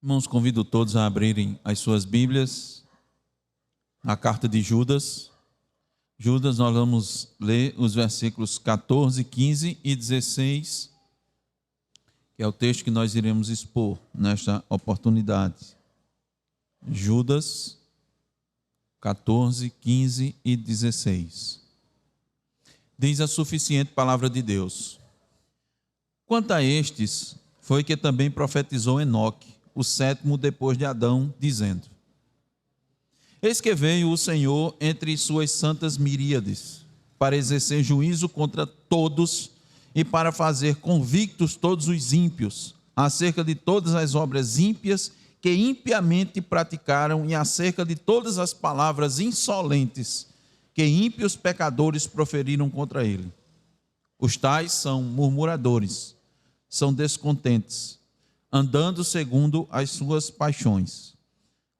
Irmãos, convido todos a abrirem as suas Bíblias na carta de Judas. Judas, nós vamos ler os versículos 14, 15 e 16, que é o texto que nós iremos expor nesta oportunidade. Judas 14, 15 e 16. Diz a suficiente palavra de Deus: quanto a estes, foi que também profetizou Enoque, o sétimo depois de Adão, dizendo: eis que veio o Senhor entre suas santas miríades, para exercer juízo contra todos e para fazer convictos todos os ímpios, acerca de todas as obras ímpias que impiamente praticaram e acerca de todas as palavras insolentes que ímpios pecadores proferiram contra ele. Os tais são murmuradores, são descontentes, andando segundo as suas paixões.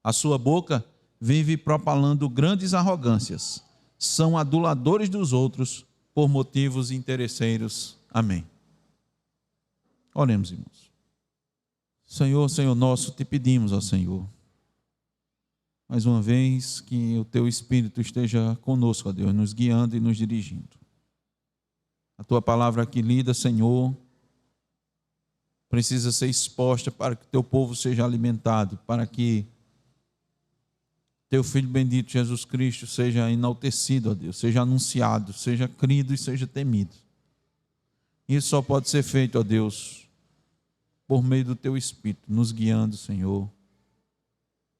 A sua boca vive propalando grandes arrogâncias, são aduladores dos outros por motivos interesseiros. Amém. Oremos, irmãos. Senhor, Senhor nosso, te pedimos, ó Senhor, mais uma vez que o teu Espírito esteja conosco, ó Deus, nos guiando e nos dirigindo. A tua palavra aqui lida, Senhor, precisa ser exposta para que teu povo seja alimentado, para que teu Filho bendito Jesus Cristo seja enaltecido, ó Deus, seja anunciado, seja crido e seja temido. Isso só pode ser feito, ó Deus, por meio do teu Espírito, nos guiando, Senhor,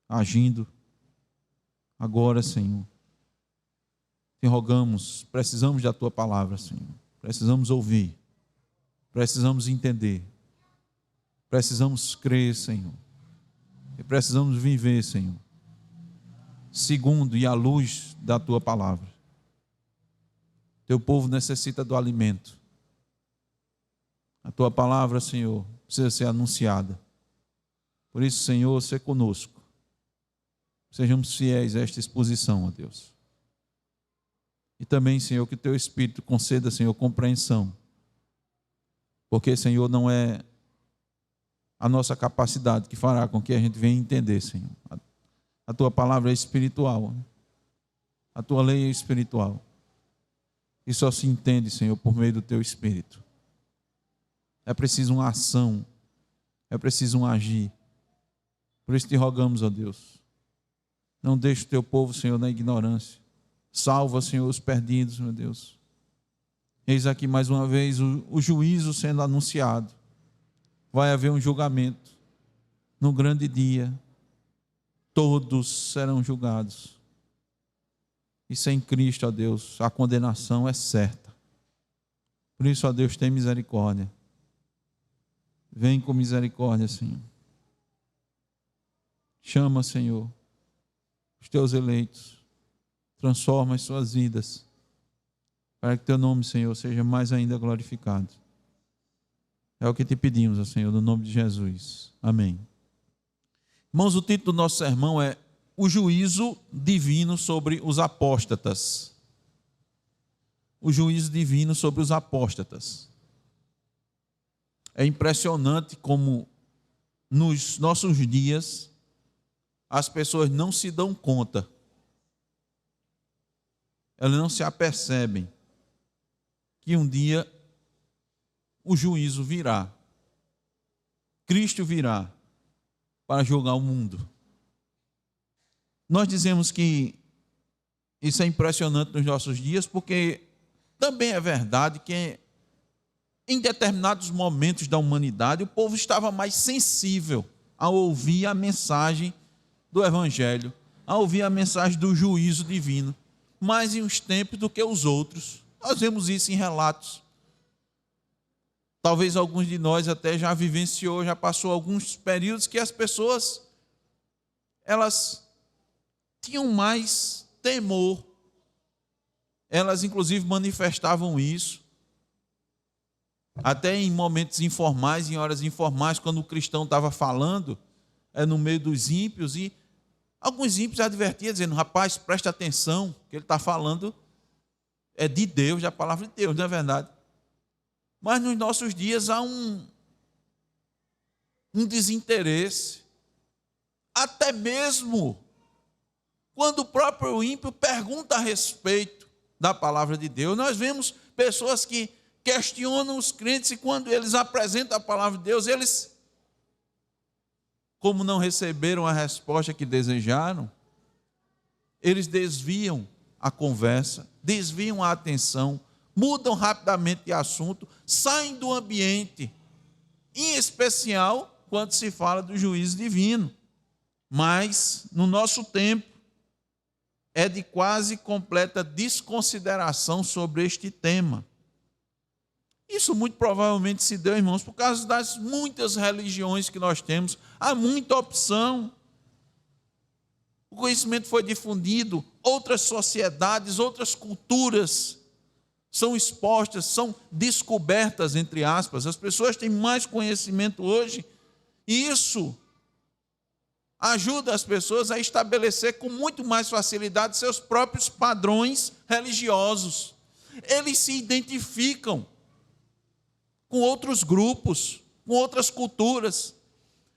agindo. Agora, Senhor, te rogamos, precisamos da tua palavra, Senhor, precisamos ouvir, precisamos entender, precisamos crer, Senhor, e precisamos viver, Senhor, segundo e à luz da tua palavra. Teu povo necessita do alimento. A tua palavra, Senhor, precisa ser anunciada. Por isso, Senhor, seja conosco. Sejamos fiéis a esta exposição, ó Deus. E também, Senhor, que teu Espírito conceda, Senhor, compreensão. Porque, Senhor, não é a nossa capacidade que fará com que a gente venha entender, Senhor. A tua palavra é espiritual. A tua lei é espiritual. E só se entende, Senhor, por meio do teu Espírito. É preciso uma ação. É preciso um agir. Por isso te rogamos, ó Deus, não deixe o teu povo, Senhor, na ignorância. Salva, Senhor, os perdidos, meu Deus. Eis aqui mais uma vez o juízo sendo anunciado. Vai haver um julgamento. No grande dia, todos serão julgados. E sem Cristo, ó Deus, a condenação é certa. Por isso, ó Deus, tem misericórdia. Vem com misericórdia, Senhor. Chama, Senhor, os teus eleitos. Transforma as suas vidas, para que teu nome, Senhor, seja mais ainda glorificado. É o que te pedimos, ó Senhor, no nome de Jesus. Amém. Irmãos, o título do nosso sermão é O Juízo Divino sobre os Apóstatas. O juízo divino sobre os apóstatas. É impressionante como nos nossos dias as pessoas não se dão conta, elas não se apercebem que um dia o juízo virá. Cristo virá para julgar o mundo. Nós dizemos que isso é impressionante nos nossos dias, porque também é verdade que em determinados momentos da humanidade o povo estava mais sensível a ouvir a mensagem do Evangelho, a ouvir a mensagem do juízo divino, mais em uns tempos do que os outros. Nós vemos isso em relatos. Talvez alguns de nós até já vivenciou, já passou alguns períodos que as pessoas, elas tinham mais temor. Elas inclusive manifestavam isso. Até em momentos informais, em horas informais, quando o cristão estava falando, no meio dos ímpios, e alguns ímpios advertiam, dizendo: rapaz, presta atenção, que ele está falando é de Deus, da palavra de Deus, não é verdade? Mas nos nossos dias há um desinteresse, até mesmo quando o próprio ímpio pergunta a respeito da palavra de Deus. Nós vemos pessoas que questionam os crentes e quando eles apresentam a palavra de Deus, eles, como não receberam a resposta que desejaram, eles desviam a conversa, desviam a atenção, mudam rapidamente de assunto, saem do ambiente, em especial quando se fala do juízo divino. Mas, no nosso tempo, é de quase completa desconsideração sobre este tema. Isso muito provavelmente se deu, irmãos, por causa das muitas religiões que nós temos. Há muita opção. O conhecimento foi difundido, outras sociedades, outras culturas são expostas, são descobertas, entre aspas. As pessoas têm mais conhecimento hoje, e isso ajuda as pessoas a estabelecer com muito mais facilidade seus próprios padrões religiosos. Eles se identificam com outros grupos, com outras culturas.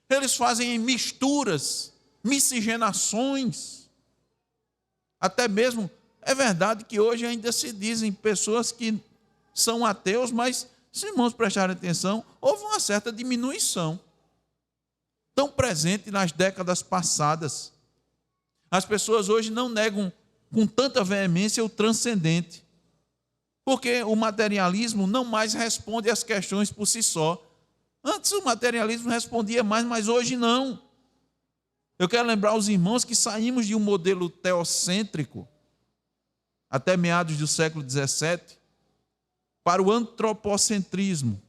Eles fazem misturas, miscigenações. Até mesmo, é verdade que hoje ainda se dizem pessoas que são ateus, mas, se irmãos prestarem atenção, houve uma certa diminuição. Tão presente nas décadas passadas. As pessoas hoje não negam com tanta veemência o transcendente, porque o materialismo não mais responde às questões por si só. Antes o materialismo respondia mais, mas hoje não. Eu quero lembrar aos irmãos que saímos de um modelo teocêntrico, até meados do século XVII, para o antropocentrismo,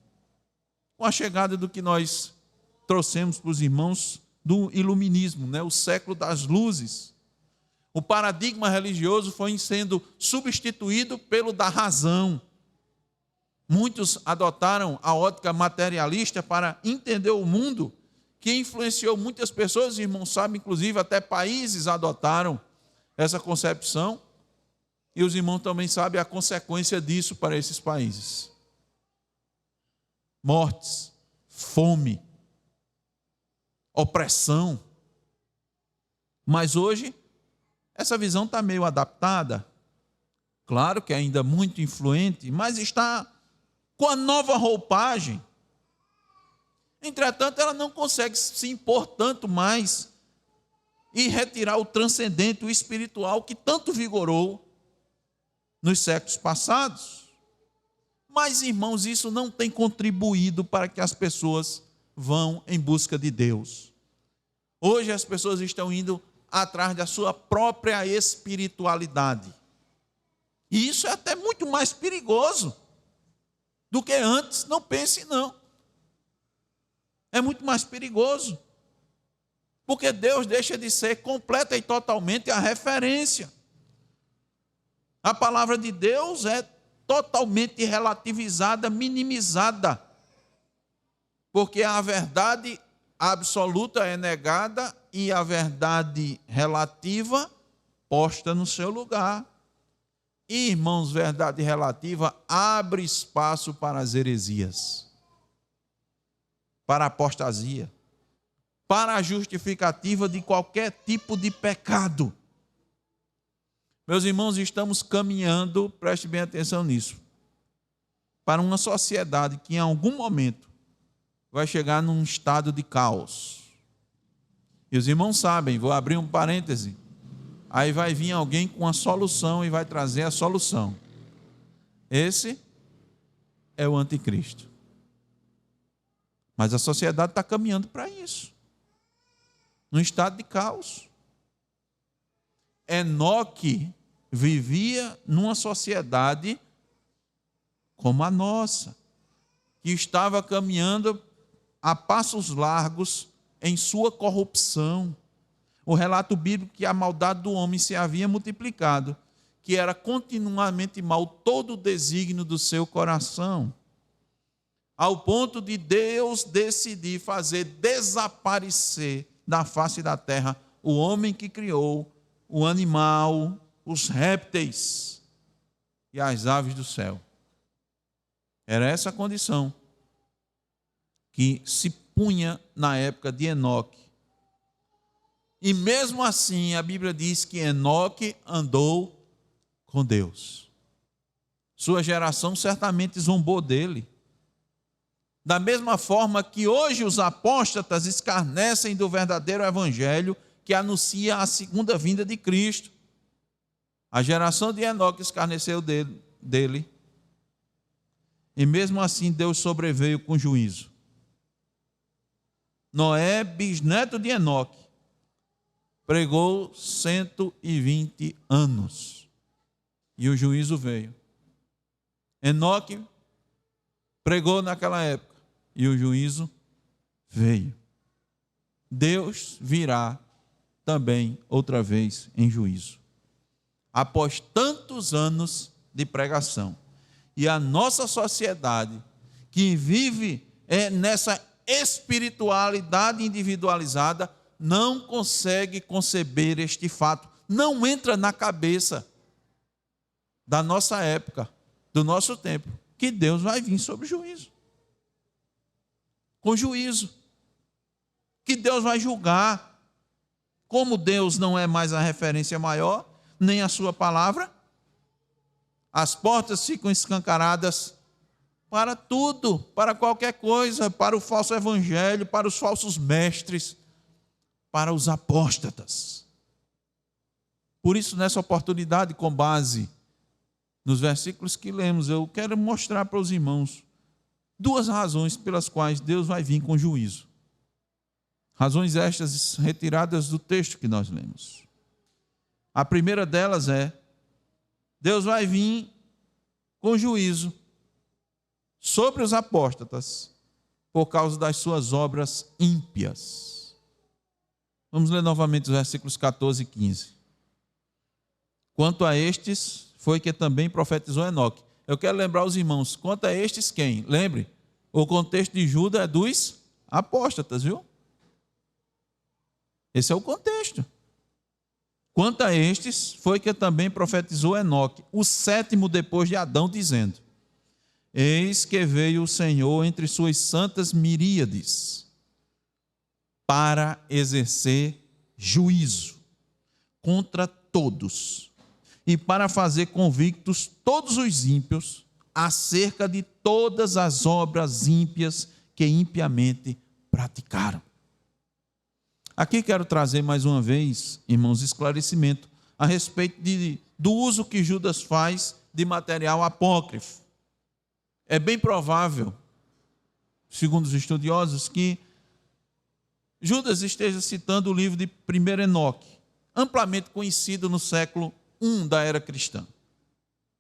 com a chegada do que nós trouxemos para os irmãos do iluminismo, o século das luzes. O paradigma religioso foi sendo substituído pelo da razão. Muitos adotaram a ótica materialista para entender o mundo, que influenciou muitas pessoas, os irmãos sabem, inclusive até países adotaram essa concepção, e os irmãos também sabem a consequência disso para esses países. Mortes, fome, opressão. Mas hoje, essa visão está meio adaptada. Claro que ainda muito influente, mas está com a nova roupagem. Entretanto, ela não consegue se impor tanto mais e retirar o transcendente, o espiritual, que tanto vigorou nos séculos passados. Mas, irmãos, isso não tem contribuído para que as pessoas vão em busca de Deus. Hoje as pessoas estão indo atrás da sua própria espiritualidade. E isso é até muito mais perigoso do que antes. Não pense, não. É muito mais perigoso. Porque Deus deixa de ser completa e totalmente a referência. A palavra de Deus é totalmente relativizada, minimizada. Porque a verdade absoluta é negada e a verdade relativa posta no seu lugar. E, irmãos, verdade relativa abre espaço para as heresias, para a apostasia, para a justificativa de qualquer tipo de pecado. Meus irmãos, estamos caminhando, preste bem atenção nisso, para uma sociedade que em algum momento vai chegar num estado de caos. E os irmãos sabem, vou abrir um parêntese, aí vai vir alguém com a solução e vai trazer a solução. Esse é o anticristo. Mas a sociedade está caminhando para isso, num estado de caos. Enoque vivia numa sociedade como a nossa, que estava caminhando a passos largos em sua corrupção. O relato bíblico que a maldade do homem se havia multiplicado, que era continuamente mal todo o desígnio do seu coração, ao ponto de Deus decidir fazer desaparecer da face da terra o homem que criou, o animal, os répteis e as aves do céu. Era essa a condição que se punha na época de Enoque. E mesmo assim, a Bíblia diz que Enoque andou com Deus. Sua geração certamente zombou dele. Da mesma forma que hoje os apóstatas escarnecem do verdadeiro evangelho que anuncia a segunda vinda de Cristo. A geração de Enoque escarneceu dele. E mesmo assim Deus sobreveio com juízo. Noé, bisneto de Enoque, pregou 120 anos. E o juízo veio. Enoque pregou naquela época. E o juízo veio. Deus virá também outra vez em juízo. Após tantos anos de pregação. E a nossa sociedade, que vive nessa espiritualidade individualizada, não consegue conceber este fato. Não entra na cabeça da nossa época, do nosso tempo, que Deus vai vir sobre juízo. Com juízo. Que Deus vai julgar. Como Deus não é mais a referência maior, nem a sua palavra, as portas ficam escancaradas para tudo, para qualquer coisa, para o falso evangelho, para os falsos mestres, para os apóstatas. Por isso, nessa oportunidade, com base nos versículos que lemos, eu quero mostrar para os irmãos duas razões pelas quais Deus vai vir com juízo. Razões estas retiradas do texto que nós lemos. A primeira delas é: Deus vai vir com juízo sobre os apóstatas por causa das suas obras ímpias. Vamos ler novamente os versículos 14 e 15. Quanto a estes, foi que também profetizou Enoque. Eu quero lembrar os irmãos, quanto a estes quem? Lembre, o contexto de Judas é dos apóstatas, viu? Esse é o contexto. Quanto a estes, foi que também profetizou Enoque, o sétimo depois de Adão, dizendo: Eis que veio o Senhor entre suas santas miríades, para exercer juízo contra todos, e para fazer convictos todos os ímpios, acerca de todas as obras ímpias que impiamente praticaram. Aqui quero trazer mais uma vez, irmãos, esclarecimento a respeito do uso que Judas faz de material apócrifo. É bem provável, segundo os estudiosos, que Judas esteja citando o livro de 1 Enoque, amplamente conhecido no século I da era cristã.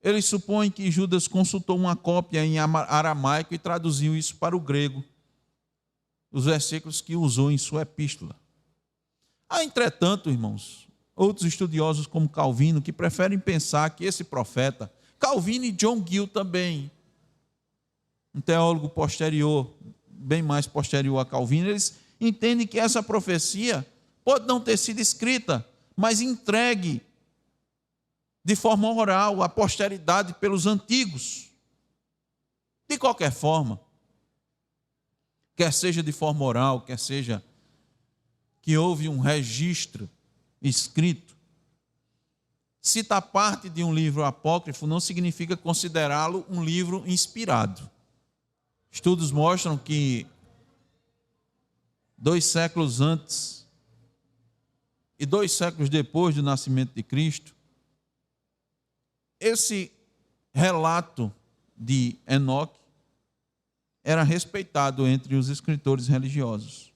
Eles supõem que Judas consultou uma cópia em aramaico e traduziu isso para o grego, os versículos que usou em sua epístola. Há, entretanto, irmãos, outros estudiosos como Calvino, que preferem pensar que esse profeta, Calvino e John Gill também, um teólogo posterior, bem mais posterior a Calvino, eles entendem que essa profecia pode não ter sido escrita, mas entregue de forma oral à posteridade pelos antigos. De qualquer forma, quer seja de forma oral, quer seja que houve um registro escrito, citar parte de um livro apócrifo não significa considerá-lo um livro inspirado. Estudos mostram que 2 séculos antes e 2 séculos depois do nascimento de Cristo, esse relato de Enoque era respeitado entre os escritores religiosos.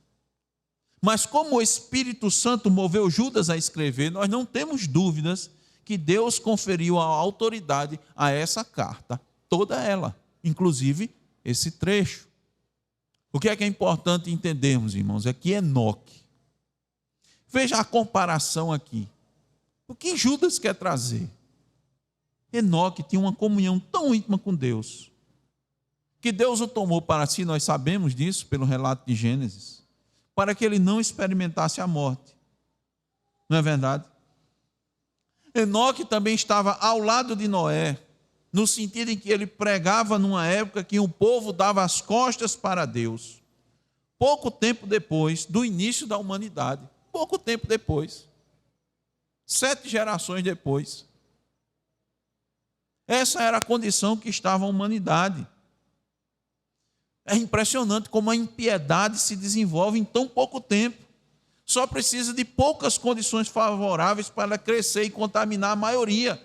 Mas como o Espírito Santo moveu Judas a escrever, nós não temos dúvidas que Deus conferiu a autoridade a essa carta, toda ela, inclusive esse trecho. O que é importante entendermos, irmãos, é que Enoque, veja a comparação aqui. O que Judas quer trazer? Enoque tinha uma comunhão tão íntima com Deus, que Deus o tomou para si, nós sabemos disso pelo relato de Gênesis, para que ele não experimentasse a morte. Não é verdade? Enoque também estava ao lado de Noé, no sentido em que ele pregava numa época que o povo dava as costas para Deus, pouco tempo depois do início da humanidade. pouco tempo depois. 7 gerações depois. Essa era a condição que estava a humanidade. É impressionante como a impiedade se desenvolve em tão pouco tempo. Só precisa de poucas condições favoráveis para ela crescer e contaminar a maioria.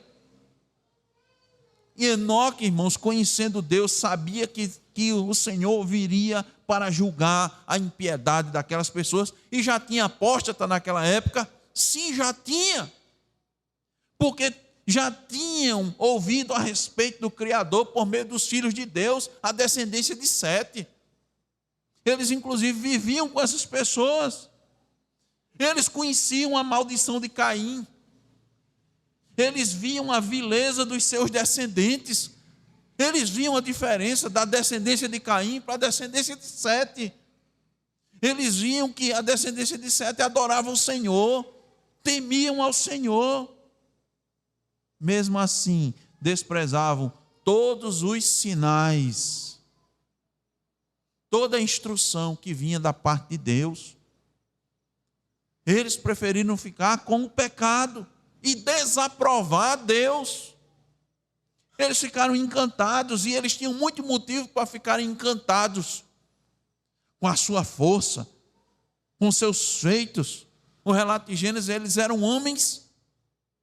E Enoque, irmãos, conhecendo Deus, sabia que o Senhor viria para julgar a impiedade daquelas pessoas. E já tinha apóstata naquela época? Sim, já tinha. Porque já tinham ouvido a respeito do Criador por meio dos filhos de Deus, a descendência de Sete. Eles, inclusive, viviam com essas pessoas. Eles conheciam a maldição de Caim. Eles viam a vileza dos seus descendentes. Eles viam a diferença da descendência de Caim para a descendência de Sete. Eles viam que a descendência de Sete adorava o Senhor, temiam ao Senhor. Mesmo assim, desprezavam todos os sinais, toda a instrução que vinha da parte de Deus. Eles preferiram ficar com o pecado e desaprovar Deus. Eles ficaram encantados, e eles tinham muito motivo para ficarem encantados com a sua força, com seus feitos. O relato de Gênesis, eles eram homens,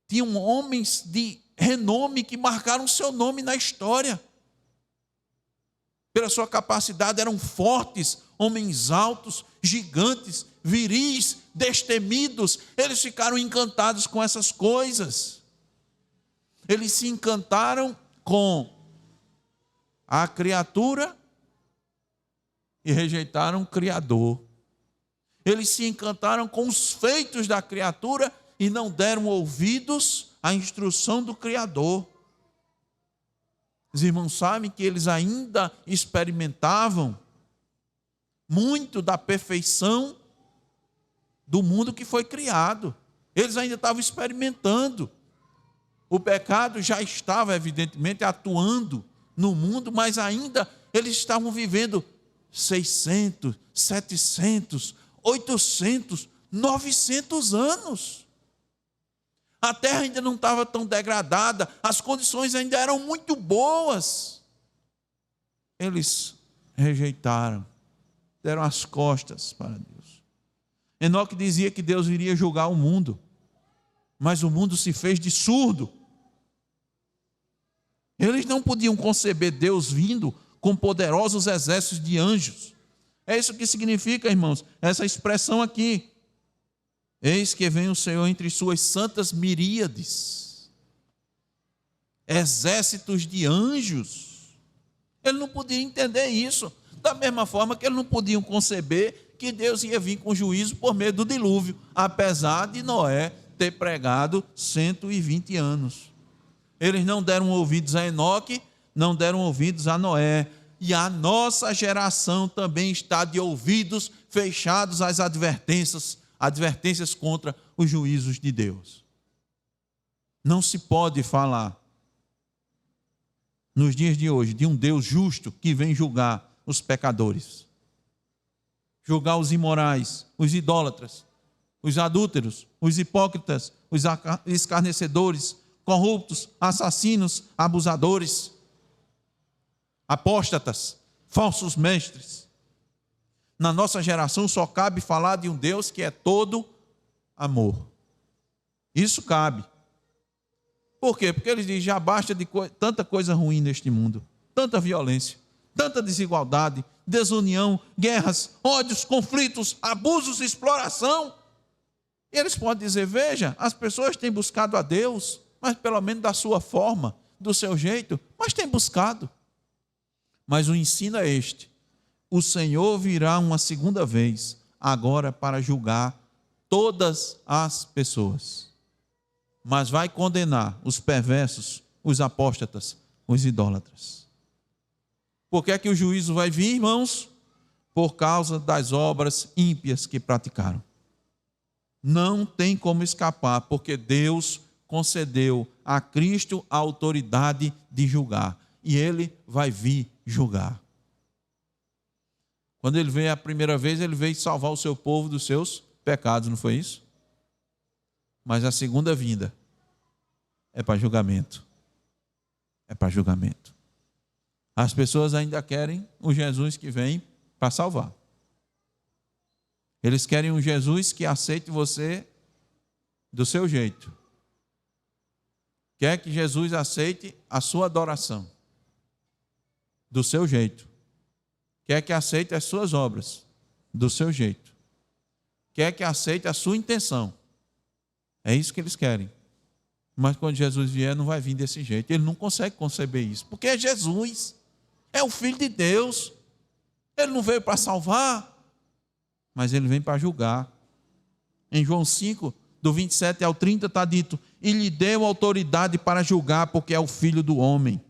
tinham homens de renome que marcaram seu nome na história. Pela sua capacidade, eram fortes, homens altos, gigantes, viris, destemidos. Eles ficaram encantados com essas coisas. Eles se encantaram com a criatura e rejeitaram o Criador. Eles se encantaram com os feitos da criatura e não deram ouvidos à instrução do Criador. Os irmãos sabem que eles ainda experimentavam muito da perfeição do mundo que foi criado. Eles ainda estavam experimentando. O pecado já estava, evidentemente, atuando no mundo, mas ainda eles estavam vivendo 600, 700, 800, 900 anos. A terra ainda não estava tão degradada, as condições ainda eram muito boas. Eles rejeitaram, deram as costas para Deus. Enoque dizia que Deus iria julgar o mundo, mas o mundo se fez de surdo. Eles não podiam conceber Deus vindo com poderosos exércitos de anjos. É isso que significa, irmãos, essa expressão aqui. Eis que vem o Senhor entre suas santas miríades, exércitos de anjos. Ele não podia entender isso, da mesma forma que eles não podiam conceber que Deus ia vir com juízo por meio do dilúvio, apesar de Noé ter pregado 120 anos. Eles não deram ouvidos a Enoque, não deram ouvidos a Noé. E a nossa geração também está de ouvidos fechados às advertências contra os juízos de Deus. Não se pode falar, nos dias de hoje, de um Deus justo que vem julgar os pecadores, julgar os imorais, os idólatras, os adúlteros, os hipócritas, os escarnecedores, corruptos, assassinos, abusadores, apóstatas, falsos mestres. Na nossa geração só cabe falar de um Deus que é todo amor. Isso cabe. Por quê? Porque ele diz, já basta de tanta coisa ruim neste mundo, tanta violência, tanta desigualdade, desunião, guerras, ódios, conflitos, abusos, exploração. E eles podem dizer, veja, as pessoas têm buscado a Deus, mas pelo menos da sua forma, do seu jeito, mas têm buscado. Mas o ensino é este: o Senhor virá uma segunda vez, agora para julgar todas as pessoas, mas vai condenar os perversos, os apóstatas, os idólatras. Por que é que o juízo vai vir, irmãos? Por causa das obras ímpias que praticaram. Não tem como escapar, porque Deus concedeu a Cristo a autoridade de julgar, e Ele vai vir julgar. Quando Ele veio a primeira vez, Ele veio salvar o seu povo dos seus pecados, não foi isso? Mas a segunda vinda é para julgamento. É para julgamento. As pessoas ainda querem o Jesus que vem para salvar. Eles querem um Jesus que aceite você do seu jeito. Quer que Jesus aceite a sua adoração do seu jeito. Quer que aceite as suas obras do seu jeito. Quer que aceite a sua intenção. É isso que eles querem. Mas quando Jesus vier, não vai vir desse jeito. Ele não consegue conceber isso, porque é Jesus. É o Filho de Deus. Ele não veio para salvar, mas ele vem para julgar. Em João 5, do 27 ao 30, está dito: e lhe deu autoridade para julgar, porque é o Filho do homem.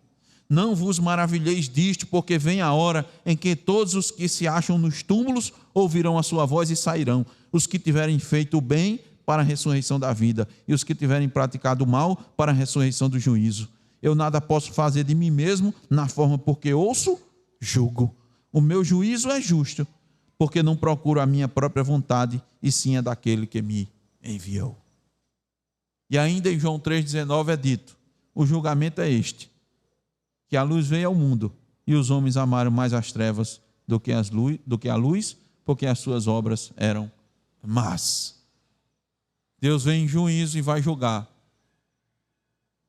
Não vos maravilheis disto, porque vem a hora em que todos os que se acham nos túmulos ouvirão a sua voz e sairão. Os que tiverem feito o bem, para a ressurreição da vida, e os que tiverem praticado o mal, para a ressurreição do juízo. Eu nada posso fazer de mim mesmo, na forma porque ouço, julgo. O meu juízo é justo, porque não procuro a minha própria vontade, e sim a daquele que me enviou. E ainda em João 3,19 é dito: o julgamento é este, que a luz veio ao mundo, e os homens amaram mais as trevas do que a luz, porque as suas obras eram más. Deus vem em juízo e vai julgar,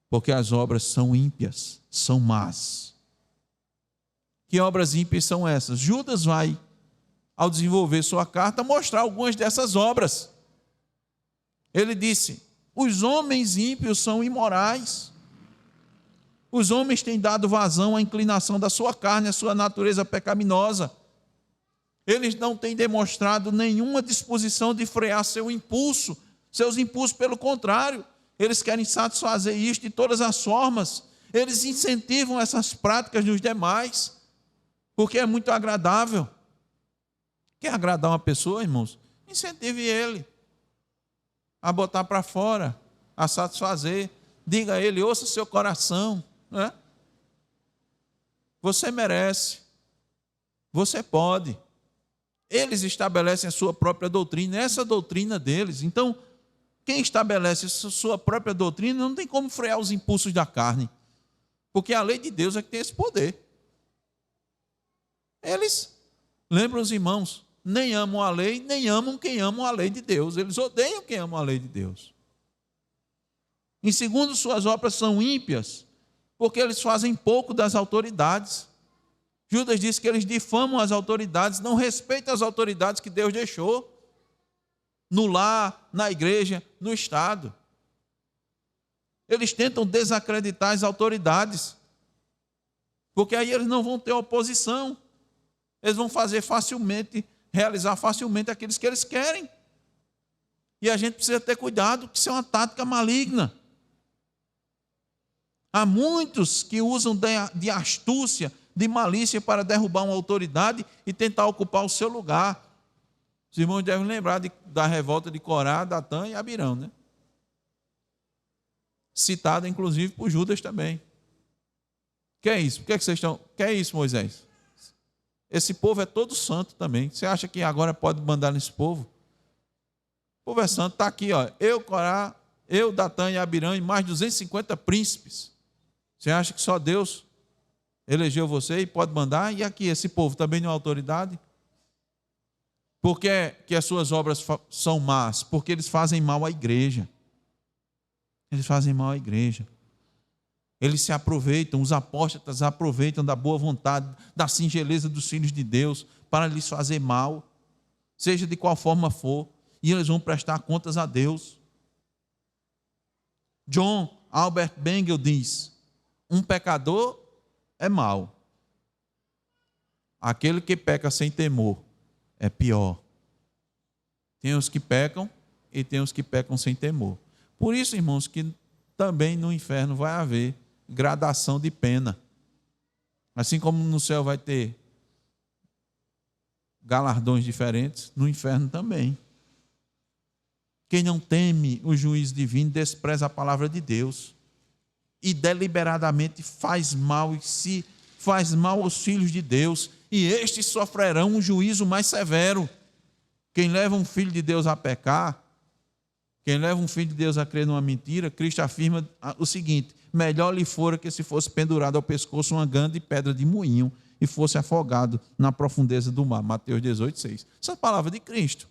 porque as obras são ímpias, são más. Que obras ímpias são essas? Judas vai, ao desenvolver sua carta, mostrar algumas dessas obras. Ele disse: os homens ímpios são imorais. Os homens têm dado vazão à inclinação da sua carne, à sua natureza pecaminosa. Eles não têm demonstrado nenhuma disposição de frear seu impulso. Seus impulsos, pelo contrário, eles querem satisfazer isto de todas as formas. Eles incentivam essas práticas nos demais, porque é muito agradável. Quer agradar uma pessoa, irmãos? Incentive ele a botar para fora, a satisfazer. Diga a ele: ouça seu coração, né? Você merece, você pode. Eles estabelecem a sua própria doutrina, essa doutrina deles. Então, quem estabelece a sua própria doutrina não tem como frear os impulsos da carne, porque a lei de Deus é que tem esse poder. Eles, lembram os irmãos, nem amam a lei, nem amam quem ama a lei de Deus. Eles odeiam quem ama a lei de Deus. Em segundo, suas obras são ímpias, porque eles fazem pouco das autoridades. Judas disse que eles difamam as autoridades, não respeitam as autoridades que Deus deixou, no lar, na igreja, no Estado. Eles tentam desacreditar as autoridades, porque aí eles não vão ter oposição. Eles vão fazer facilmente, realizar facilmente aqueles que eles querem. E a gente precisa ter cuidado, que isso é uma tática maligna. Há muitos que usam de astúcia, de malícia para derrubar uma autoridade e tentar ocupar o seu lugar. Os irmãos devem lembrar da revolta de Corá, Datã e Abirão, né? Citada inclusive por Judas também. Que é isso? Por que vocês estão? Que é isso, Moisés? Esse povo é todo santo também. Você acha que agora pode mandar nesse povo? O povo é santo, está aqui, ó. Eu, Corá, eu, Datã e Abirão e mais 250 príncipes. Você acha que só Deus elegeu você e pode mandar? E aqui, esse povo também não é autoridade? Por que as suas obras são más? Porque eles fazem mal à igreja. Eles fazem mal à igreja. Eles se aproveitam, os apóstatas aproveitam da boa vontade, da singeleza dos filhos de Deus para lhes fazer mal, seja de qual forma for, e eles vão prestar contas a Deus. John Albert Bengel diz: um pecador é mau. Aquele que peca sem temor é pior. Tem os que pecam e tem os que pecam sem temor. Por isso, irmãos, que também no inferno vai haver gradação de pena. Assim como no céu vai ter galardões diferentes, no inferno também. Quem não teme o juízo divino despreza a palavra de Deus e deliberadamente faz mal e se faz mal aos filhos de Deus, e estes sofrerão um juízo mais severo. Quem leva um filho de Deus a pecar, quem leva um filho de Deus a crer numa mentira, Cristo afirma o seguinte: melhor lhe fora que se fosse pendurado ao pescoço uma grande pedra de moinho e fosse afogado na profundeza do mar. Mateus 18:6. Essa é a palavra de Cristo.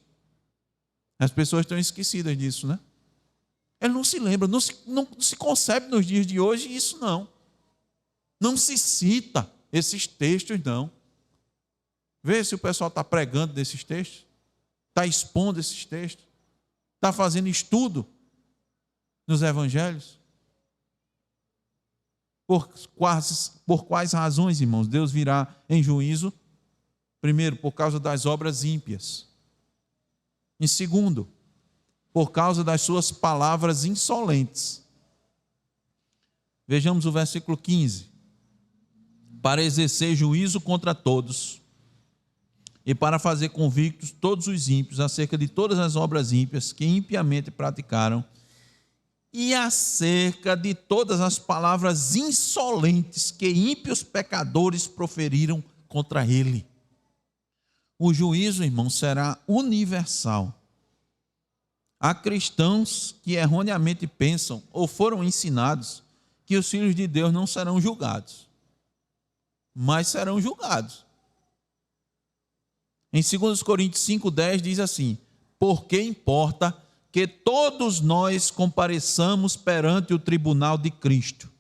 As pessoas estão esquecidas disso, né? Ele não se lembra, não se concebe nos dias de hoje isso não. Não se cita esses textos, não. Vê se o pessoal está pregando desses textos, está expondo esses textos, está fazendo estudo nos evangelhos. Por quais razões, irmãos, Deus virá em juízo? Primeiro, por causa das obras ímpias. Em segundo, por causa das suas palavras insolentes. Vejamos o versículo 15. Para exercer juízo contra todos e para fazer convictos todos os ímpios acerca de todas as obras ímpias que impiamente praticaram e acerca de todas as palavras insolentes que ímpios pecadores proferiram contra ele. O juízo, irmão, será universal. Há cristãos que erroneamente pensam ou foram ensinados que os filhos de Deus não serão julgados, mas serão julgados. Em 2 Coríntios 5,10 diz assim: porque importa que todos nós compareçamos perante o tribunal de Cristo,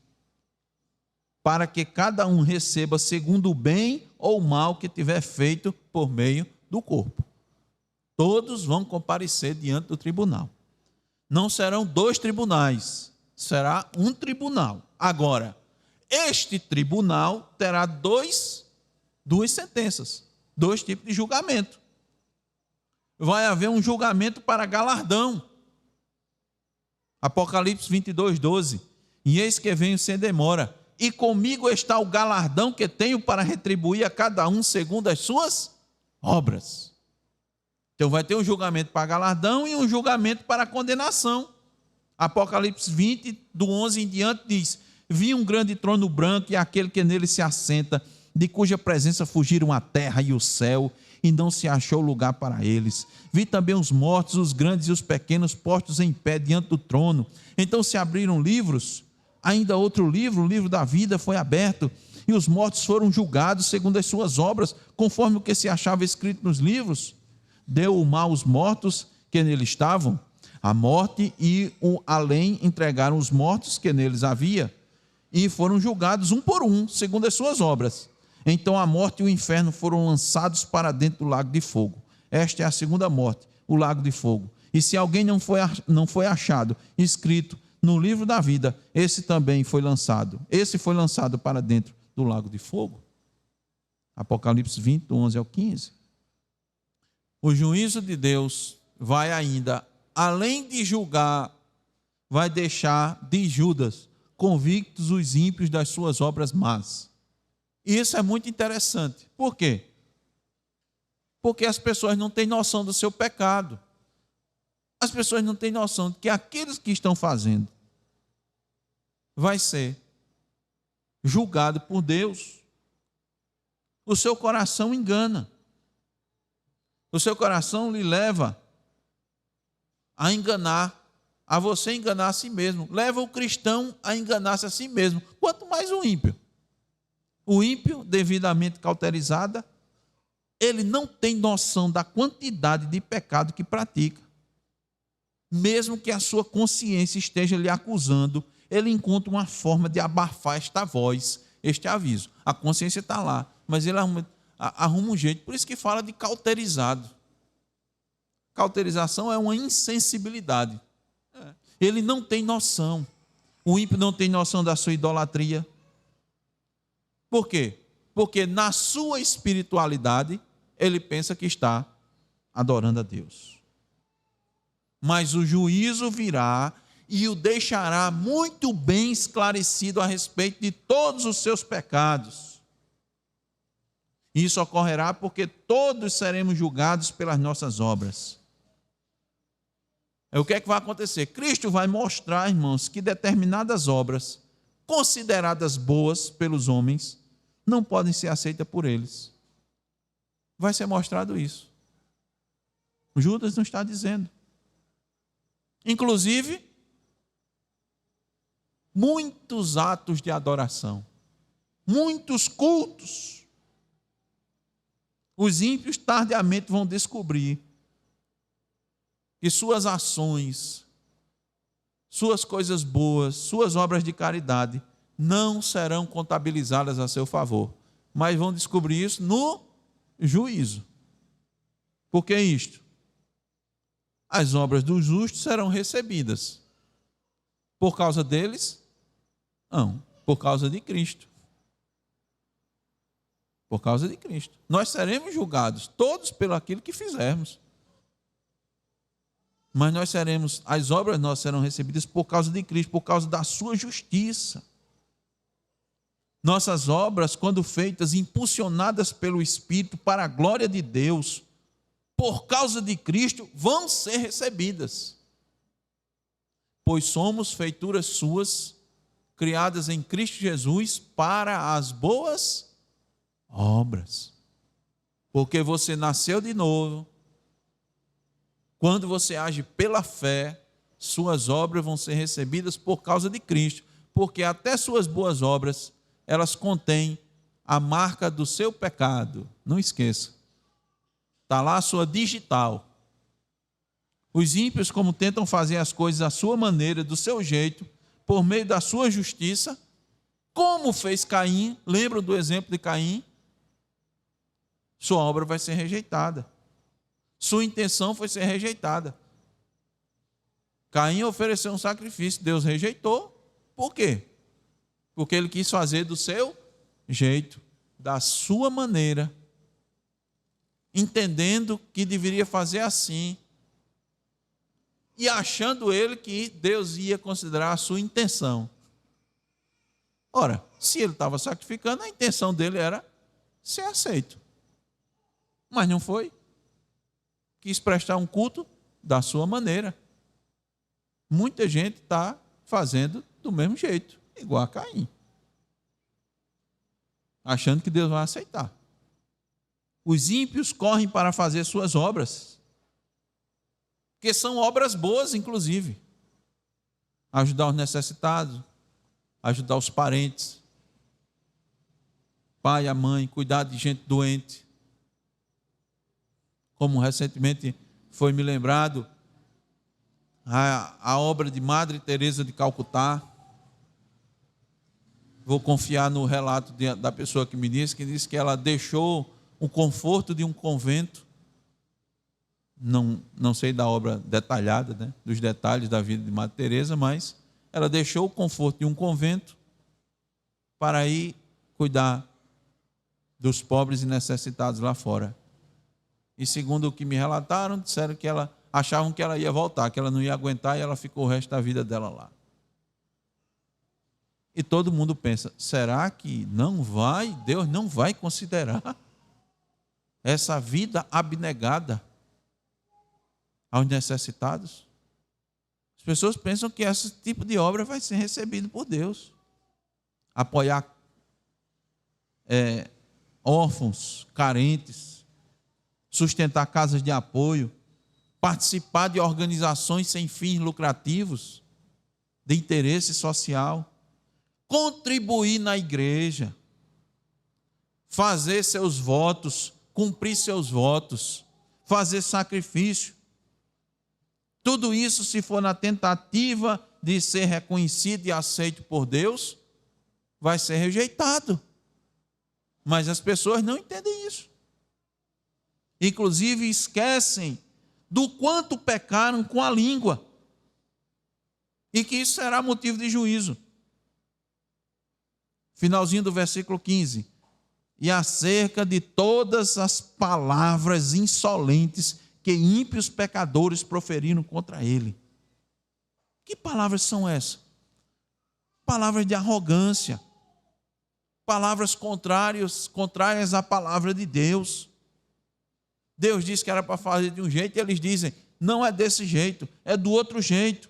para que cada um receba segundo o bem ou o mal que tiver feito por meio do corpo. Todos vão comparecer diante do tribunal. Não serão 2 tribunais, será um tribunal. Agora, este tribunal terá duas sentenças, 2 tipos de julgamento. Vai haver um julgamento para galardão. Apocalipse 22:12. E eis que venho sem demora, e comigo está o galardão que tenho para retribuir a cada um segundo as suas obras. Então vai ter um julgamento para galardão e um julgamento para condenação. Apocalipse 20, do 11 em diante, diz: vi um grande trono branco e aquele que nele se assenta, de cuja presença fugiram a terra e o céu, e não se achou lugar para eles. Vi também os mortos, os grandes e os pequenos, postos em pé diante do trono. Então se abriram livros, ainda outro livro, o livro da vida, foi aberto, e os mortos foram julgados segundo as suas obras, conforme o que se achava escrito nos livros. Deu o mal aos mortos que nele estavam. A morte e o além entregaram os mortos que neles havia, e foram julgados um por um, segundo as suas obras. Então a morte e o inferno foram lançados para dentro do lago de fogo. Esta é a segunda morte, o lago de fogo. E se alguém não foi achado escrito no livro da vida, esse também foi lançado. Esse foi lançado para dentro do lago de fogo. Apocalipse 20, do 11 ao 15. O juízo de Deus vai ainda, além de julgar, vai deixar de Judas convictos os ímpios das suas obras más. E isso é muito interessante. Por quê? Porque as pessoas não têm noção do seu pecado. As pessoas não têm noção de que aqueles que estão fazendo vai ser julgado por Deus. O seu coração engana. O seu coração lhe leva a enganar, a você enganar a si mesmo. Leva o cristão a enganar-se a si mesmo. Quanto mais o ímpio. O ímpio, devidamente cauterizado, ele não tem noção da quantidade de pecado que pratica. Mesmo que a sua consciência esteja lhe acusando, ele encontra uma forma de abafar esta voz, este aviso. A consciência está lá, mas ele arruma um jeito. Por isso que fala de cauterizado. Cauterização é uma insensibilidade. Ele não tem noção. O ímpio não tem noção da sua idolatria. Por quê? Porque na sua espiritualidade, ele pensa que está adorando a Deus. Mas o juízo virá e o deixará muito bem esclarecido a respeito de todos os seus pecados. Isso ocorrerá porque todos seremos julgados pelas nossas obras. O que é que vai acontecer? Cristo vai mostrar, irmãos, que determinadas obras, consideradas boas pelos homens, não podem ser aceitas por eles. Vai ser mostrado isso. Judas não está dizendo. Inclusive, muitos atos de adoração, muitos cultos, os ímpios tardiamente vão descobrir que suas ações, suas coisas boas, suas obras de caridade não serão contabilizadas a seu favor, mas vão descobrir isso no juízo. Por que isto? As obras dos justos serão recebidas. Por causa deles? Não, por causa de Cristo. Por causa de Cristo. Nós seremos julgados, todos pelo aquilo que fizermos. Mas as obras nossas serão recebidas por causa de Cristo, por causa da sua justiça. Nossas obras, quando feitas, impulsionadas pelo Espírito para a glória de Deus, por causa de Cristo, vão ser recebidas. Pois somos feituras suas, criadas em Cristo Jesus para as boas obras. Porque você nasceu de novo. Quando você age pela fé, suas obras vão ser recebidas por causa de Cristo, porque até suas boas obras, elas contêm a marca do seu pecado. Não esqueça. Está lá a sua digital. Os ímpios, como tentam fazer as coisas à sua maneira, do seu jeito, por meio da sua justiça, como fez Caim, lembram do exemplo de Caim? Sua obra vai ser rejeitada. Sua intenção foi ser rejeitada. Caim ofereceu um sacrifício, Deus rejeitou. Por quê? Porque ele quis fazer do seu jeito, da sua maneira, entendendo que deveria fazer assim, e achando ele que Deus ia considerar a sua intenção. Ora, se ele estava sacrificando, a intenção dele era ser aceito. Mas não foi. Quis prestar um culto da sua maneira. Muita gente está fazendo do mesmo jeito, igual a Caim, achando que Deus vai aceitar. Os ímpios correm para fazer suas obras, que são obras boas, inclusive. Ajudar os necessitados, ajudar os parentes, pai, a mãe, cuidar de gente doente. Como recentemente foi me lembrado, a obra de Madre Teresa de Calcutá. Vou confiar no relato da pessoa que me disse, que ela deixou o conforto de um convento. Não sei da obra detalhada, né, dos detalhes da vida de Madre Teresa, mas ela deixou o conforto de um convento para ir cuidar dos pobres e necessitados lá fora. E segundo o que me relataram, disseram que achavam que ela ia voltar, que ela não ia aguentar, e ela ficou o resto da vida dela lá. E todo mundo pensa, será que Deus não vai considerar essa vida abnegada aos necessitados? As pessoas pensam que esse tipo de obra vai ser recebido por Deus. Apoiar órfãos, carentes, sustentar casas de apoio, participar de organizações sem fins lucrativos, de interesse social, contribuir na igreja, fazer seus votos, cumprir seus votos, fazer sacrifício. Tudo isso, se for na tentativa de ser reconhecido e aceito por Deus, vai ser rejeitado. Mas as pessoas não entendem isso. Inclusive esquecem do quanto pecaram com a língua, e que isso será motivo de juízo. Finalzinho do versículo 15. E acerca de todas as palavras insolentes que ímpios pecadores proferiram contra ele. Que palavras são essas? Palavras de arrogância, palavras contrárias à palavra de Deus. Deus disse que era para fazer de um jeito, e eles dizem, não é desse jeito, é do outro jeito.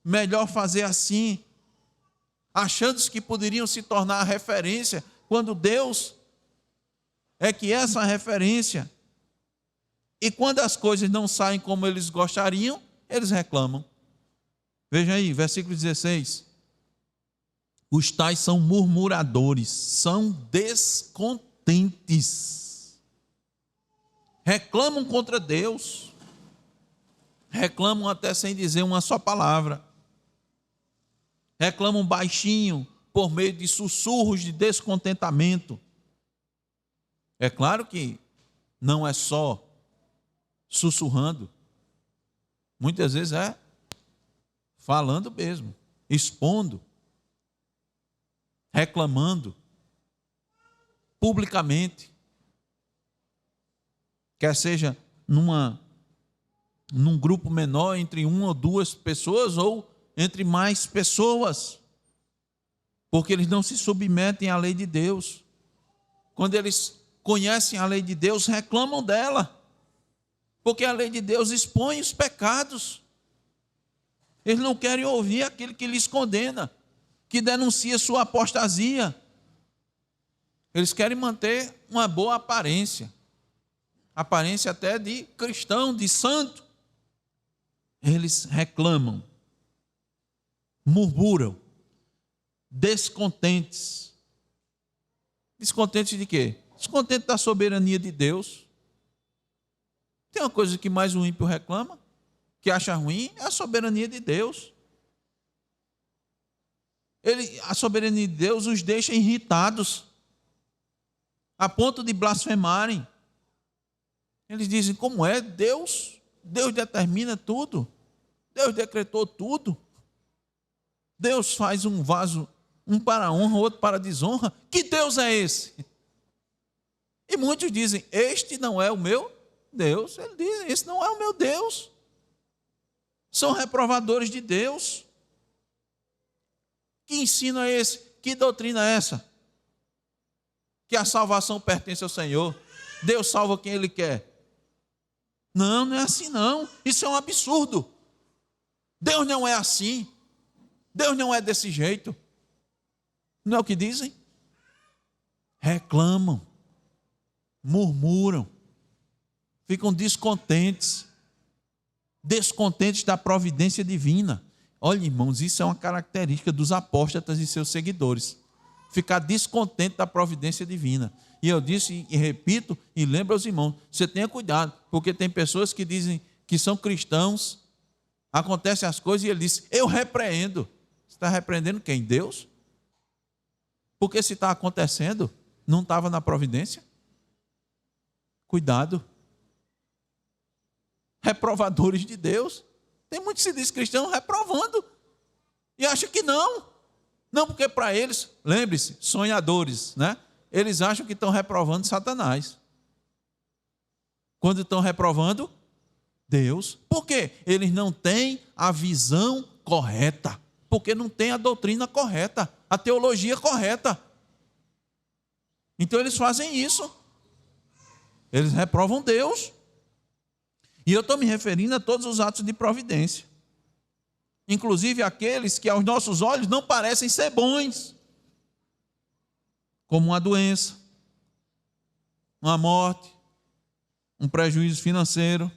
Melhor fazer assim, achando que poderiam se tornar referência, quando Deus é que essa referência. E quando as coisas não saem como eles gostariam, eles reclamam. Veja aí, versículo 16. Os tais são murmuradores, são descontentes. Reclamam contra Deus. Reclamam até sem dizer uma só palavra. Reclamam baixinho, por meio de sussurros de descontentamento. É claro que não é só sussurrando. Muitas vezes é falando mesmo, expondo, reclamando, publicamente. Quer seja num grupo menor, entre uma ou duas pessoas, ou entre mais pessoas. Porque eles não se submetem à lei de Deus. Quando eles conhecem a lei de Deus, reclamam dela. Porque a lei de Deus expõe os pecados. Eles não querem ouvir aquele que lhes condena, que denuncia sua apostasia. Eles querem manter uma boa aparência. Aparência até de cristão, de santo. Eles reclamam, murmuram, descontentes. Descontentes de quê? Descontentes da soberania de Deus. Tem uma coisa que mais o ímpio reclama, que acha ruim, é a soberania de Deus. A soberania de Deus os deixa irritados, a ponto de blasfemarem. Eles dizem, como é? Deus determina tudo. Deus decretou tudo. Deus faz um vaso, um para a honra, outro para a desonra. Que Deus é esse? E muitos dizem, este não é o meu Deus. Eles dizem, esse não é o meu Deus. São reprovadores de Deus. Que ensino é esse? Que doutrina é essa? Que a salvação pertence ao Senhor. Deus salva quem Ele quer. Não, não é assim não. Isso é um absurdo. Deus não é assim. Deus não é desse jeito. Não é o que dizem? Reclamam, murmuram, ficam descontentes da providência divina. Olha, irmãos, isso é uma característica dos apóstatas e seus seguidores. Ficar descontente da providência divina. E eu disse e repito e lembro aos irmãos, você tenha cuidado, porque tem pessoas que dizem que são cristãos, acontecem as coisas e ele diz, eu repreendo. Você está repreendendo quem? Deus? Porque se está acontecendo, não estava na providência? Cuidado. Reprovadores de Deus. Tem muitos que se diz cristão reprovando. E acha que não. Não, porque para eles, lembre-se, sonhadores, né? Eles acham que estão reprovando Satanás. Quando estão reprovando Deus. Por quê? Eles não têm a visão correta. Porque não têm a doutrina correta, a teologia correta. Então eles fazem isso. Eles reprovam Deus. E eu estou me referindo a todos os atos de providência. Inclusive aqueles que aos nossos olhos não parecem ser bons. Como uma doença, uma morte, um prejuízo financeiro.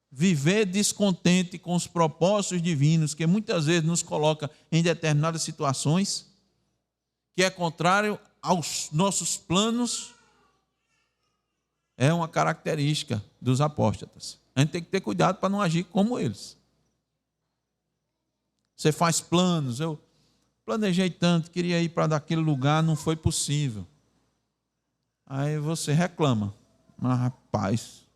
Viver descontente com os propósitos divinos, que muitas vezes nos coloca em determinadas situações, que é contrário aos nossos planos, é uma característica dos apóstatas. A gente tem que ter cuidado para não agir como eles. Você faz planos, eu planejei tanto, queria ir para daquele lugar, não foi possível. Aí você reclama, mas rapaz,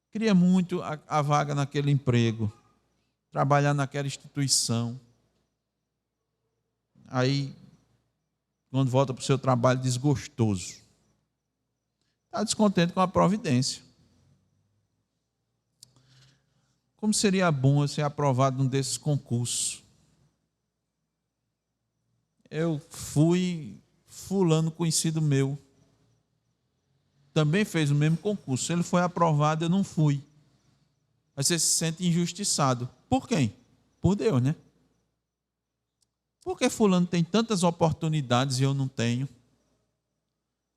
queria muito a vaga naquele emprego, trabalhar naquela instituição. Aí, quando volta para o seu trabalho, desgostoso. Está descontente com a providência. Como seria bom eu ser aprovado num desses concursos? Eu fui, fulano conhecido meu, também fez o mesmo concurso. Ele foi aprovado, eu não fui. Aí você se sente injustiçado. Por quem? Por Deus, né? Por que fulano tem tantas oportunidades e eu não tenho?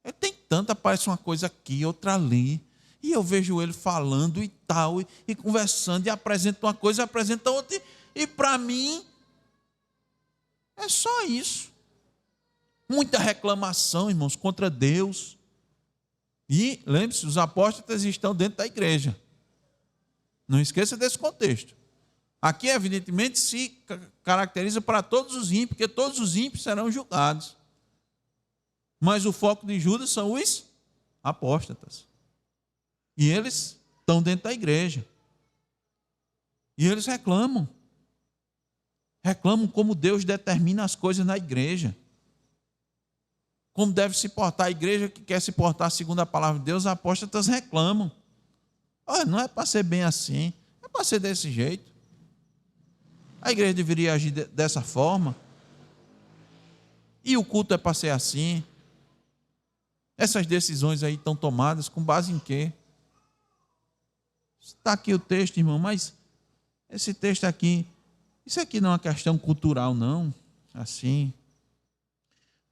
Ele tem tanto, aparece uma coisa aqui, outra ali. E eu vejo ele falando e tal, e conversando, e apresenta uma coisa, apresenta outra. E para mim, é só isso. Muita reclamação, irmãos, contra Deus. E, lembre-se, os apóstolos estão dentro da igreja. Não esqueça desse contexto. Aqui, evidentemente, se caracteriza para todos os ímpios, porque todos os ímpios serão julgados. Mas o foco de Judas são os apóstatas. E eles estão dentro da igreja. E eles reclamam. Reclamam como Deus determina as coisas na igreja. Como deve se portar a igreja que quer se portar segundo a palavra de Deus, os apóstatas reclamam. Olha, não é para ser bem assim, é para ser desse jeito. A igreja deveria agir dessa forma. E o culto é para ser assim. Essas decisões aí estão tomadas com base em quê? Está aqui o texto, irmão, mas esse texto aqui, isso aqui não é uma questão cultural, não. Assim,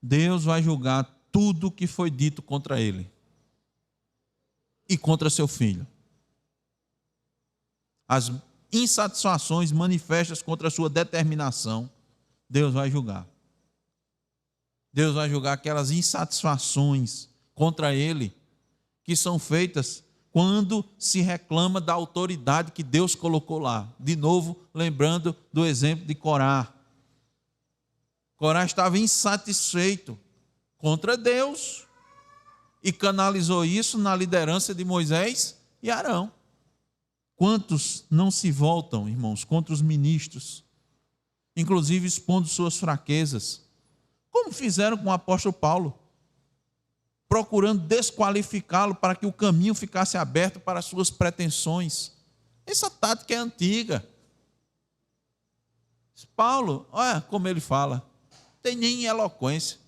Deus vai julgar tudo que foi dito contra ele e contra seu filho. As insatisfações manifestas contra a sua determinação, Deus vai julgar. Deus vai julgar aquelas insatisfações contra ele que são feitas quando se reclama da autoridade que Deus colocou lá. De novo, lembrando do exemplo de Corá. Corá estava insatisfeito contra Deus e canalizou isso na liderança de Moisés e Arão. Quantos não se voltam, irmãos, contra os ministros, inclusive expondo suas fraquezas, como fizeram com o apóstolo Paulo, procurando desqualificá-lo para que o caminho ficasse aberto para as suas pretensões. Essa tática é antiga. Paulo, olha como ele fala, não tem nem eloquência.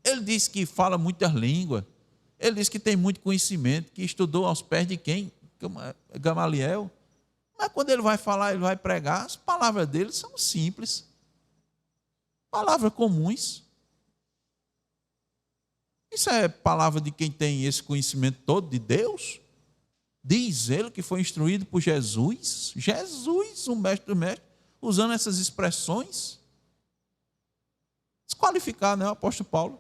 Ele diz que fala muitas línguas, ele diz que tem muito conhecimento, que estudou aos pés de quem? Gamaliel. Mas quando ele vai falar, ele vai pregar, as palavras dele são simples, palavras comuns. Isso é palavra de quem tem esse conhecimento todo de Deus? Diz ele que foi instruído por Jesus, o mestre do mestre, usando essas expressões. Desqualificar, né, o apóstolo Paulo?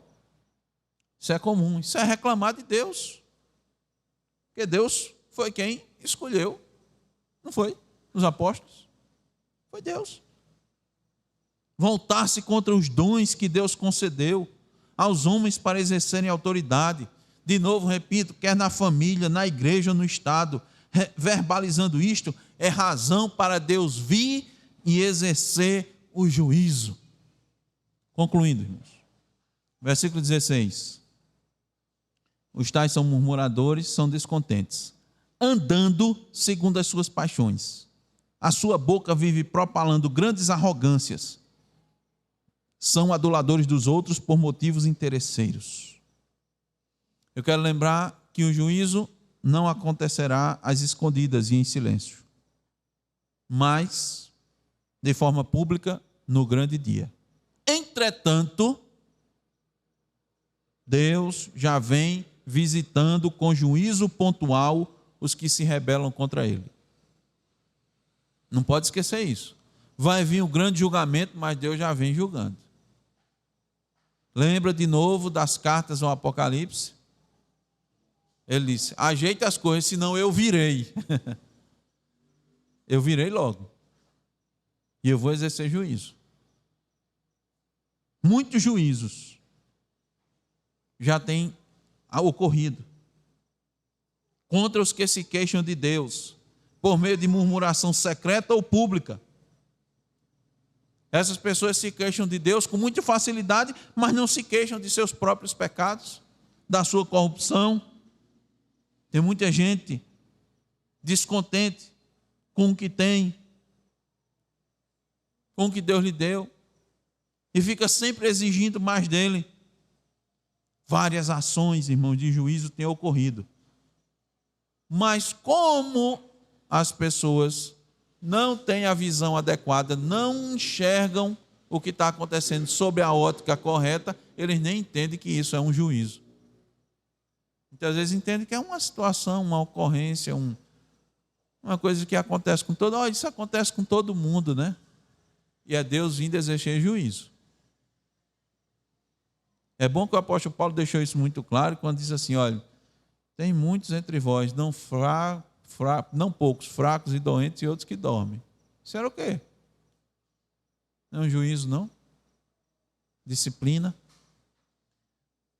Isso é comum, isso é reclamar de Deus. Porque Deus foi quem escolheu, não foi? Os apóstolos. Foi Deus. Voltar-se contra os dons que Deus concedeu aos homens para exercerem autoridade. De novo, repito, quer na família, na igreja ou no Estado, verbalizando isto, é razão para Deus vir e exercer o juízo. Concluindo, irmãos. Versículo 16. Os tais são murmuradores, são descontentes, andando segundo as suas paixões. A sua boca vive propalando grandes arrogâncias. São aduladores dos outros por motivos interesseiros. Eu quero lembrar que o juízo não acontecerá às escondidas e em silêncio, mas de forma pública no grande dia. Entretanto, Deus já vem visitando com juízo pontual os que se rebelam contra ele. Não pode esquecer isso. Vai vir o grande julgamento, mas Deus já vem julgando. Lembra de novo das cartas ao Apocalipse? Ele disse, ajeite as coisas, senão eu virei. Eu virei logo. E eu vou exercer juízo. Muitos juízos já têm ocorrido contra os que se queixam de Deus, por meio de murmuração secreta ou pública. Essas pessoas se queixam de Deus com muita facilidade, mas não se queixam de seus próprios pecados, da sua corrupção. Tem muita gente descontente com o que tem, com o que Deus lhe deu, e fica sempre exigindo mais dele. Várias ações, irmãos, de juízo têm ocorrido. Mas como as pessoas não têm a visão adequada, não enxergam o que está acontecendo sob a ótica correta, eles nem entendem que isso é um juízo. Muitas vezes entende que é uma situação, uma ocorrência, uma coisa que acontece com todo mundo. Isso acontece com todo mundo, né? E é Deus vindo exercer juízo. É bom que o apóstolo Paulo deixou isso muito claro quando diz assim, olha, tem muitos entre vós, não poucos, fracos e doentes e outros que dormem. Isso era o quê? Não é um juízo, não? Disciplina.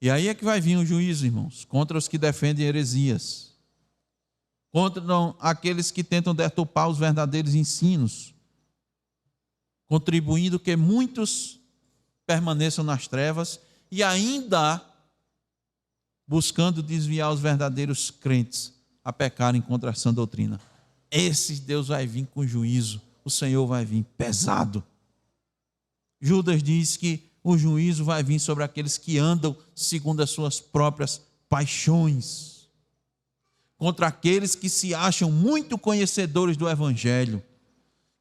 E aí é que vai vir o juízo, irmãos, contra os que defendem heresias, contra aqueles que tentam deturpar os verdadeiros ensinos, contribuindo que muitos permaneçam nas trevas e ainda buscando desviar os verdadeiros crentes a pecarem contra a sã doutrina. Esses Deus vai vir com juízo, o Senhor vai vir pesado. Judas diz que o juízo vai vir sobre aqueles que andam segundo as suas próprias paixões, contra aqueles que se acham muito conhecedores do Evangelho,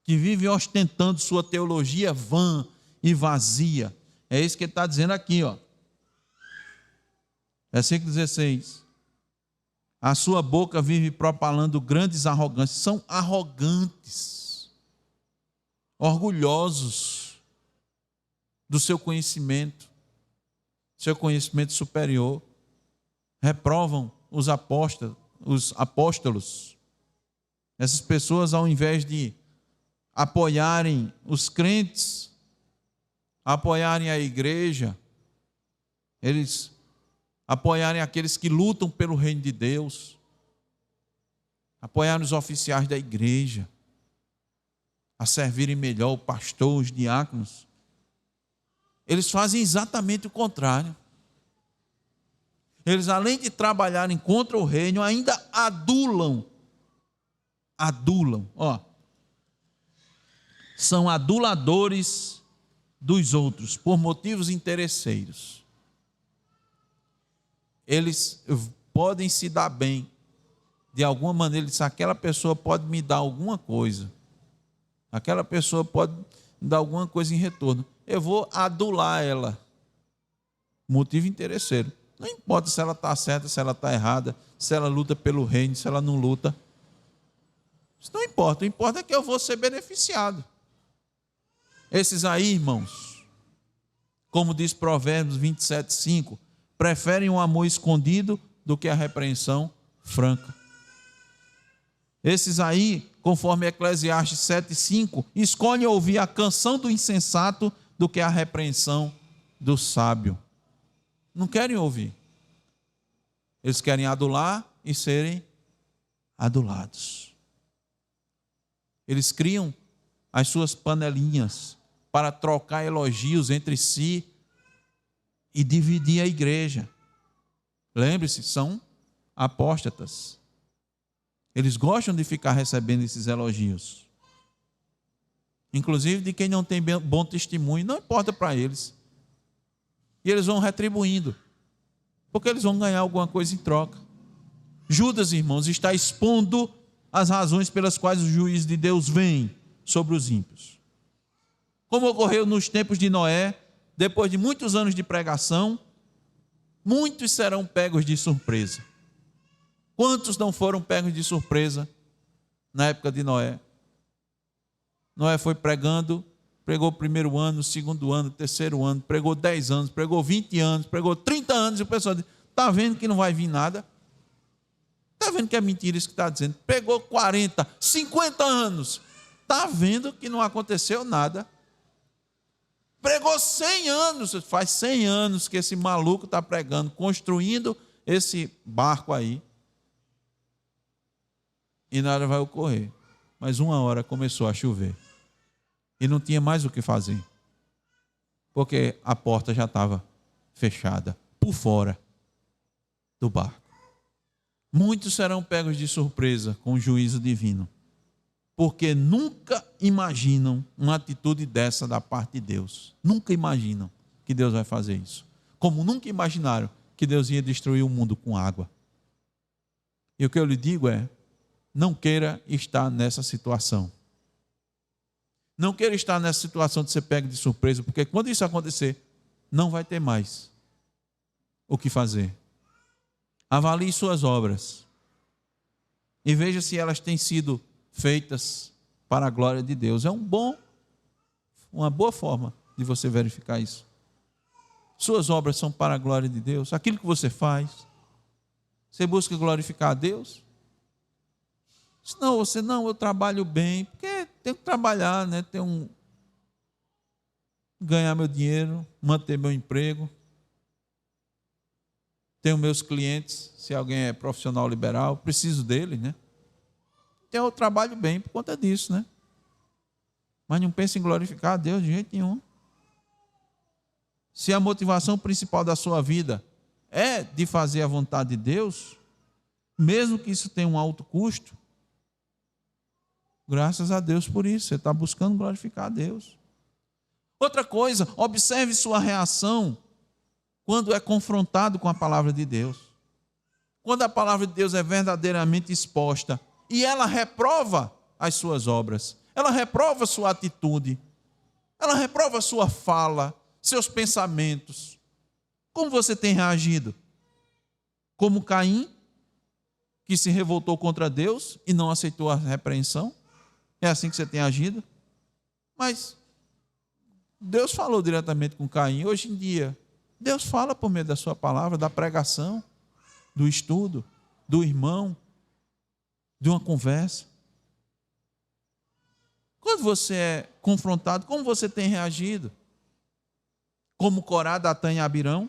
que vivem ostentando sua teologia vã e vazia. É isso que ele está dizendo aqui, ó. Versículo 16. A sua boca vive propalando grandes arrogâncias. São arrogantes, orgulhosos do seu conhecimento superior. Reprovam os apóstolos. Essas pessoas, ao invés de apoiarem os crentes, apoiarem a igreja, eles apoiarem aqueles que lutam pelo reino de Deus, apoiarem os oficiais da igreja, a servirem melhor o pastor, os diáconos. Eles fazem exatamente o contrário. Eles, além de trabalharem contra o reino, ainda adulam. Ó. São aduladores dos outros, por motivos interesseiros. Eles podem se dar bem. De alguma maneira, eles dizem, aquela pessoa pode me dar alguma coisa. Aquela pessoa pode me dar alguma coisa em retorno. Eu vou adular ela. Motivo interesseiro. Não importa se ela está certa, se ela está errada, se ela luta pelo reino, se ela não luta. Isso não importa. O importa é que eu vou ser beneficiado. Esses aí, irmãos, como diz Provérbios 27:5, preferem um amor escondido do que a repreensão franca. Esses aí, conforme Eclesiastes 7:5, escolhem ouvir a canção do insensato do que a repreensão do sábio. Não querem ouvir. Eles querem adular e serem adulados. Eles criam as suas panelinhas para trocar elogios entre si e dividir a igreja. Lembre-se, são apóstatas. Eles gostam de ficar recebendo esses elogios. Inclusive de quem não tem bom testemunho, não importa para eles. E eles vão retribuindo, porque eles vão ganhar alguma coisa em troca. Judas, irmãos, está expondo as razões pelas quais o juízo de Deus vem sobre os ímpios. Como ocorreu nos tempos de Noé, depois de muitos anos de pregação, muitos serão pegos de surpresa. Quantos não foram pegos de surpresa na época de Noé? Noé foi pregando, pregou o primeiro ano, o segundo ano, o terceiro ano, pregou 10 anos, pregou 20 anos, pregou 30 anos, e o pessoal diz, está vendo que não vai vir nada? Está vendo que é mentira isso que está dizendo? Pregou 40, 50 anos, está vendo que não aconteceu nada? Pregou 100 anos, faz 100 anos que esse maluco está pregando, construindo esse barco aí, e nada vai ocorrer. Mas uma hora começou a chover, e não tinha mais o que fazer, porque a porta já estava fechada, por fora do barco. Muitos serão pegos de surpresa com o juízo divino, porque nunca imaginam uma atitude dessa da parte de Deus. Nunca imaginam que Deus vai fazer isso. Como nunca imaginaram que Deus ia destruir o mundo com água. E o que eu lhe digo é, não queira estar nessa situação. Não queira estar nessa situação de ser pego de surpresa, porque quando isso acontecer, não vai ter mais o que fazer. Avalie suas obras e veja se elas têm sido feitas para a glória de Deus. É uma boa forma de você verificar isso. Suas obras são para a glória de Deus. Aquilo que você faz, você busca glorificar a Deus? Se não, eu trabalho bem, porque tenho que trabalhar, né? Ganhar meu dinheiro, manter meu emprego. Tenho meus clientes, se alguém é profissional liberal, preciso dele, né? Então eu trabalho bem por conta disso, né? Mas não pense em glorificar a Deus de jeito nenhum. Se a motivação principal da sua vida é de fazer a vontade de Deus, mesmo que isso tenha um alto custo, graças a Deus por isso, você está buscando glorificar a Deus. Outra coisa, observe sua reação quando é confrontado com a palavra de Deus. Quando a palavra de Deus é verdadeiramente exposta e ela reprova as suas obras, ela reprova sua atitude, ela reprova sua fala, seus pensamentos. Como você tem reagido? Como Caim, que se revoltou contra Deus e não aceitou a repreensão? É assim que você tem agido? Mas Deus falou diretamente com Caim. Hoje em dia, Deus fala por meio da sua palavra, da pregação, do estudo, do irmão, de uma conversa. Quando você é confrontado, como você tem reagido? Como Corá, Datã e Abirão,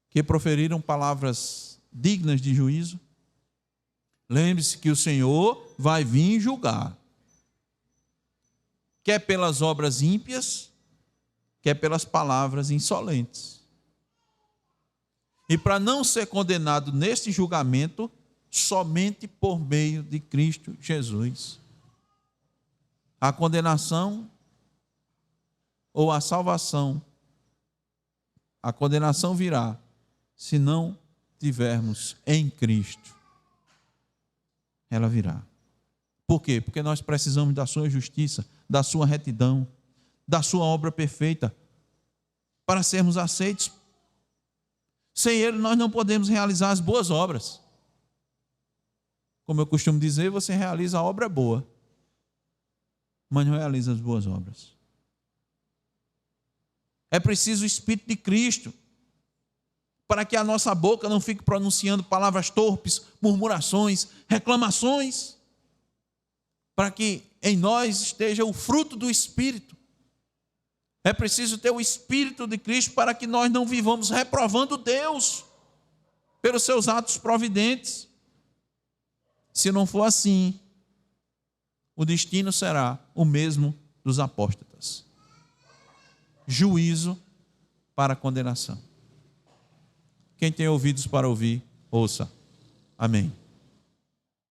que proferiram palavras dignas de juízo. Lembre-se que o Senhor vai vir julgar. Quer pelas obras ímpias, quer pelas palavras insolentes. E para não ser condenado neste julgamento, somente por meio de Cristo Jesus. A condenação ou a salvação, a condenação virá se não tivermos em Cristo. Ela virá. Por quê? Porque nós precisamos da sua justiça, da sua retidão, da sua obra perfeita, para sermos aceitos. Sem Ele nós não podemos realizar as boas obras. Como eu costumo dizer, você realiza a obra boa, mas não realiza as boas obras. É preciso o Espírito de Cristo, para que a nossa boca não fique pronunciando palavras torpes, murmurações, reclamações, para que em nós esteja o fruto do Espírito. É preciso ter o Espírito de Cristo para que nós não vivamos reprovando Deus pelos seus atos providentes. Se não for assim, o destino será o mesmo dos apóstatas: juízo para condenação. Quem tem ouvidos para ouvir, ouça. Amém.